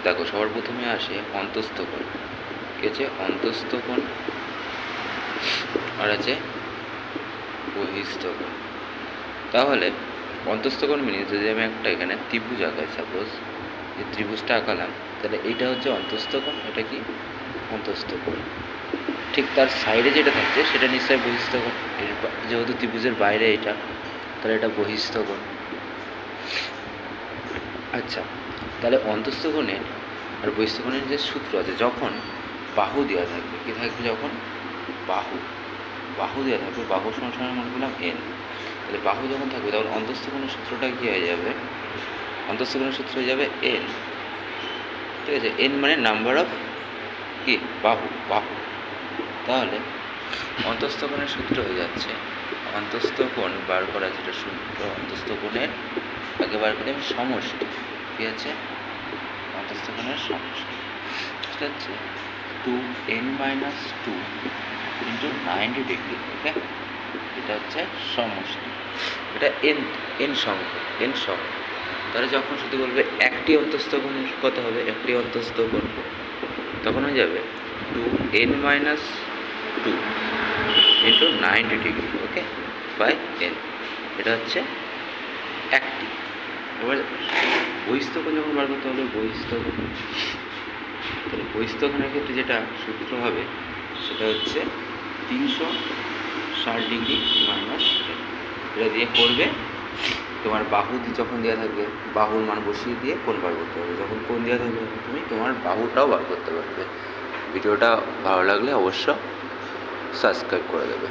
দেখো সবার প্রথমে আসে অন্তস্থ কোণ, কি আছে অন্তস্থ কোণ, আর আছে বহিস্থ কোণ। তাহলে অন্তস্থ কোণ মিনিং যদি আমি একটা এখানে ত্রিভুজ আঁকাই, সাপোজ যে ত্রিভুজটা আঁকালাম, তাহলে এইটা হচ্ছে অন্তস্থ কোণ, এটা কি অন্তস্থ কোণ। ঠিক তার সাইডে যেটা থাকছে সেটা নিশ্চয়ই বহিস্থ কোণ, যেহেতু ত্রিভুজের বাইরে এটা, তাহলে এটা বহিস্থ কোণ। আচ্ছা, তাহলে অন্তস্থ কোণের আর বহিস্থ কোণের যে সূত্র আছে, যখন বাহু দেওয়া থাকবে, কি থাকবে যখন বাহু দেওয়া থাকবে, বাহু সমান মনে করলাম এন, তাহলে বাহু যখন থাকবে তখন অন্তস্থ কোণের সূত্রটা কী হয়ে যাবে, অন্তস্থ কোণের সূত্র হয়ে যাবে এন। ঠিক আছে, এন মানে নাম্বার অফ কি বাহু। তাহলে অন্তস্থ কোণের সূত্র হয়ে যাচ্ছে, অন্তস্থ কোণ বার করা যেটা সূত্র, অন্তস্থ কোণের আগে বার করে আমি সমষ্টি, কি আছে অন্তস্থ কোণের সমষ্টি, সেটা হচ্ছে 2n-2 ইন্টু 90 ডিগ্রি। ওকে, এটা হচ্ছে সমষ্টি, এটা এন সংখ্যক। তাহলে যখন শুধু বলবে একটি অন্তস্থ কোণ কত হবে, একটি অন্তস্থ কোণ, তখন হয়ে যাবে 2n-2 into 90 degree, okay, by n, এটা হচ্ছে একটি। এবার বহিস্থ কোণ যখন বার করতে হবে, বহিস্থ কোণ, তাহলে বহিস্থ কোণের ক্ষেত্রে যেটা সূত্র হবে সেটা হচ্ছে 360 ডিগ্রি মাইনাস এন। এটা দিয়ে করবে, তোমার বাহু যখন দেওয়া থাকবে বাহুর মান বসিয়ে দিয়ে কোণ বার করতে হবে, যখন কোণ দেওয়া থাকবে তুমি তোমার বাহুটাও বার করতে পারবে। ভিডিওটা ভালো লাগলে অবশ্য সাবস্ক্রাইব করে দেবে।